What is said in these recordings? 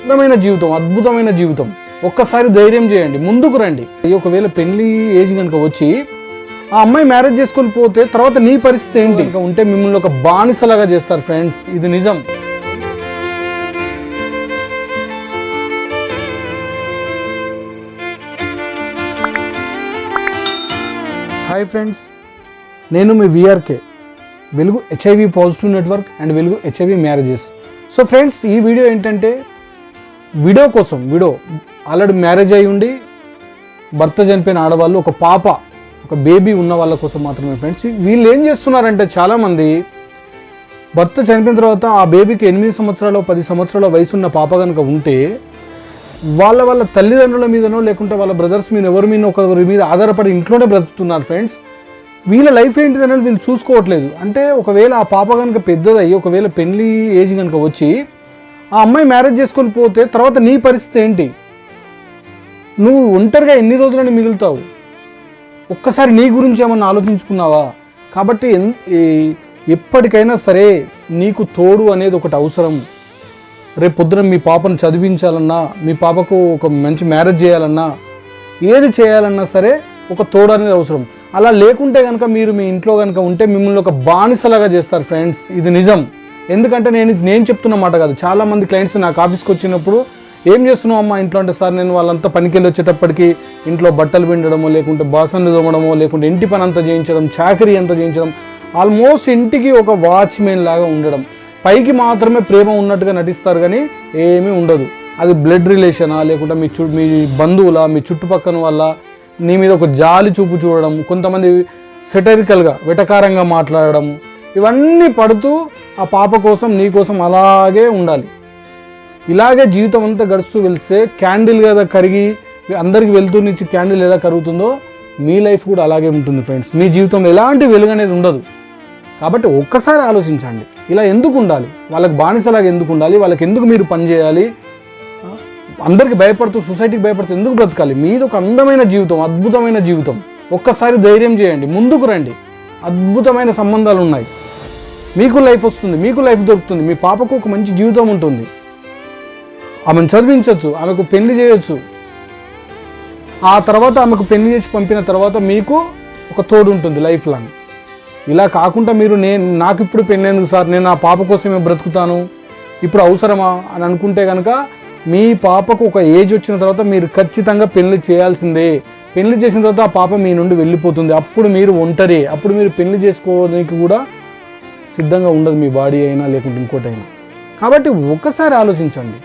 అందమైన జీవితం, అద్భుతమైన జీవితం. ఒక్కసారి ధైర్యం చేయండి, ముందుకు రండి. ఒకవేళ పెళ్లి ఏజ్ కనుక వచ్చి ఆ అమ్మాయి మ్యారేజ్ చేసుకొని పోతే తర్వాత నీ పరిస్థితి ఏంటి? ఉంటే మిమ్మల్ని ఒక బానిసలాగా చేస్తారు ఫ్రెండ్స్, ఇది నిజం. హాయ్ ఫ్రెండ్స్, నేను మీ విఆర్కే, వెలుగు హెచ్ఐవి పాజిటివ్ నెట్వర్క్ అండ్ వెలుగు హెచ్ఐవి మ్యారేజెస్. సో ఫ్రెండ్స్, ఈ వీడియో ఏంటంటే వీడియో కోసం, ఆల్రెడీ మ్యారేజ్ అయి ఉండి భర్త చనిపోయిన ఆడవాళ్ళు, ఒక పాప, ఒక బేబీ ఉన్న వాళ్ళ కోసం మాత్రమే ఫ్రెండ్స్. వీళ్ళు ఏం చేస్తున్నారంటే, చాలామంది భర్త చనిపోయిన తర్వాత ఆ బేబీకి 8 సంవత్సరాలు 10 సంవత్సరాల వయసు ఉన్న పాప కనుక ఉంటే వాళ్ళ తల్లిదండ్రుల మీదనో లేకుంటే వాళ్ళ బ్రదర్స్ మీద ఎవరి మీద ఒకరి మీద ఆధారపడి ఇంట్లోనే బ్రతుకుతున్నారు ఫ్రెండ్స్. వీళ్ళ లైఫ్ ఏంటిదని వీళ్ళు చూసుకోవట్లేదు. అంటే ఒకవేళ ఆ పాప కనుక పెద్దదయ్యి ఒకవేళ పెళ్లి ఏజ్ కనుక వచ్చి ఆ అమ్మాయి మ్యారేజ్ చేసుకొని పోతే తర్వాత నీ పరిస్థితి ఏంటి? నువ్వు ఒంటరిగా ఎన్ని రోజులని మిగులుతావు? ఒక్కసారి నీ గురించి ఏమన్నా ఆలోచించుకున్నావా? కాబట్టి ఎప్పటికైనా సరే నీకు తోడు అనేది ఒకటి అవసరం. రేపు పొద్దున మీ పాపను చదివించాలన్నా, మీ పాపకు ఒక మంచి మ్యారేజ్ చేయాలన్నా, ఏది చేయాలన్నా సరే ఒక తోడు అనేది అవసరం. అలా లేకుంటే కనుక మీరు మీ ఇంట్లో కనుక ఉంటే మిమ్మల్ని ఒక బానిసలాగా చేస్తారు ఫ్రెండ్స్, ఇది నిజం. ఎందుకంటే నేను చెప్తున్న మాట కాదు. చాలామంది క్లయింట్స్ నాకు ఆఫీస్కి వచ్చినప్పుడు ఏం చేస్తున్నావు అమ్మా ఇంట్లో అంటే, సార్ నేను వాళ్ళంతా పనికి వెళ్ళి వచ్చేటప్పటికి ఇంట్లో బట్టలు పిండడమో లేకుంటే బాసన్లు తోమడమో లేకుంటే ఇంటి పని అంతా చేయించడం, చాకరీ అంతా చేయించడం, ఆల్మోస్ట్ ఇంటికి ఒక వాచ్మెన్ లాగా ఉండడం. పైకి మాత్రమే ప్రేమ ఉన్నట్టుగా నటిస్తారు కానీ ఏమీ ఉండదు. అది బ్లడ్ రిలేషనా లేకుంటే మీ బంధువుల, మీ చుట్టుపక్కల వల్ల నీ మీద ఒక జాలి చూపు చూడడం, కొంతమంది సెటరికల్గా వెటకారంగా మాట్లాడడం, ఇవన్నీ పడుతూ ఆ పాప కోసం నీ కోసం అలాగే ఉండాలి. ఇలాగే జీవితం అంతా గడుస్తూ వెళ్తే క్యాండిల్ కదా కరిగి అందరికి వెళ్తూనిచ్చి క్యాండిల్ ఎలా కరుగుతుందో మీ లైఫ్ కూడా అలాగే ఉంటుంది ఫ్రెండ్స్. మీ జీవితంలో ఎలాంటి వెలుగు అనేది ఉండదు. కాబట్టి ఒక్కసారి ఆలోచించండి, ఇలా ఎందుకు ఉండాలి? వాళ్ళకి బానిసలాగా ఎందుకు ఉండాలి? వాళ్ళకి ఎందుకు మీరు పని చేయాలి? అందరికి భయపడుతూ, సొసైటీకి భయపడుతూ ఎందుకు బ్రతకాలి? మీది ఒక అందమైన జీవితం, అద్భుతమైన జీవితం. ఒక్కసారి ధైర్యం చేయండి, ముందుకు రండి. అద్భుతమైన సంబంధాలు ఉన్నాయి, మీకు లైఫ్ వస్తుంది, మీకు లైఫ్ దొరుకుతుంది, మీ పాపకు ఒక మంచి జీవితం ఉంటుంది, ఆమెను చదివించవచ్చు, ఆమెకు పెళ్లి చేయొచ్చు. ఆ తర్వాత ఆమెకు పెళ్లి చేసి పంపిన తర్వాత మీకు ఒక తోడు ఉంటుంది లైఫ్ లాంగ్. ఇలా కాకుండా మీరు నాకు ఇప్పుడు పెళ్ళేందుకు సార్, నేను ఆ పాప కోసమే బ్రతుకుతాను, ఇప్పుడు అవసరమా అని అనుకుంటే కనుక మీ పాపకు ఒక ఏజ్ వచ్చిన తర్వాత మీరు ఖచ్చితంగా పెళ్లి చేయాల్సిందే. పెళ్లి చేసిన తర్వాత ఆ పాప మీ నుండి వెళ్ళిపోతుంది. అప్పుడు మీరు ఒంటరి, అప్పుడు మీరు పెళ్లి చేసుకోవడానికి కూడా సిద్ధంగా ఉండదు మీ బాడీ అయినా లేకుంటే ఇంకోటైనా. కాబట్టి ఒక్కసారి ఆలోచించండి.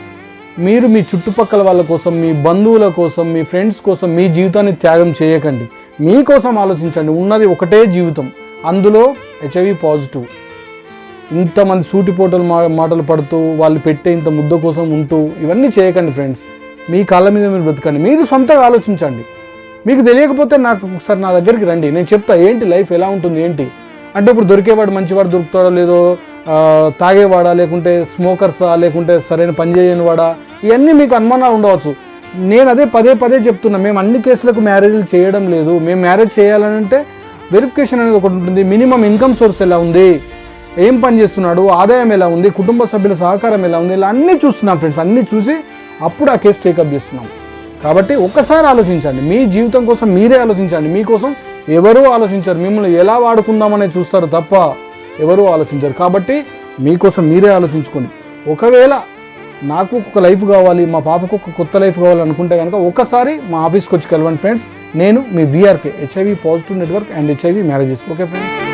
మీరు మీ చుట్టుపక్కల వాళ్ళ కోసం, మీ బంధువుల కోసం, మీ ఫ్రెండ్స్ కోసం మీ జీవితాన్ని త్యాగం చేయకండి. మీకోసం ఆలోచించండి. ఉన్నది ఒకటే జీవితం, అందులో హెచ్ఐవి పాజిటివ్. ఇంతమంది సూటిపోటలు మాటలు పడుతూ వాళ్ళు పెట్టే ఇంత ముద్ద కోసం ఉంటూ ఇవన్నీ చేయకండి ఫ్రెండ్స్. మీ కాళ్ళ మీద మీరు బ్రతకండి. మీరు సొంతగా ఆలోచించండి. మీకు తెలియకపోతే నాకు ఒకసారి నా దగ్గరికి రండి, నేను చెప్తా ఏంటి లైఫ్ ఎలా ఉంటుంది ఏంటి. అంటే ఇప్పుడు దొరికేవాడు మంచివాడు దొరుకుతాడో లేదో, తాగేవాడా లేకుంటే స్మోకర్సా లేకుంటే సరైన పని చేయని వాడా, ఇవన్నీ మీకు అనుమానాలు ఉండవచ్చు. నేను అదే పదే చెప్తున్నా, మేము అన్ని కేసులకు మ్యారేజ్లు చేయడం లేదు. మేము మ్యారేజ్ చేయాలంటే వెరిఫికేషన్ అనేది ఒకటి ఉంటుంది. మినిమం ఇన్కమ్ సోర్స్ ఎలా ఉంది, ఏం పని చేస్తున్నాడు, ఆదాయం ఎలా ఉంది, కుటుంబ సభ్యుల సహకారం ఎలా ఉంది, ఇలా అన్నీ చూస్తున్నాం ఫ్రెండ్స్. అన్నీ చూసి అప్పుడు ఆ కేసు టేకప్ చేస్తున్నాం. కాబట్టి ఒక్కసారి ఆలోచించండి. మీ జీవితం కోసం మీరే ఆలోచించండి. మీకోసం ఎవరూ ఆలోచించరు. మిమ్మల్ని ఎలా వాడుకుందామనే చూస్తారు తప్ప ఎవరూ ఆలోచించరు. కాబట్టి మీకోసం మీరే ఆలోచించుకోండి. ఒకవేళ నాకు ఒక లైఫ్ కావాలి, మా పాపకు ఒక కొత్త లైఫ్ కావాలనుకుంటే కనుక ఒకసారి మా ఆఫీస్కి వచ్చి కలవండి ఫ్రెండ్స్. నేను మీ VRK, HIV positive network and HIV marriages. Okay friends.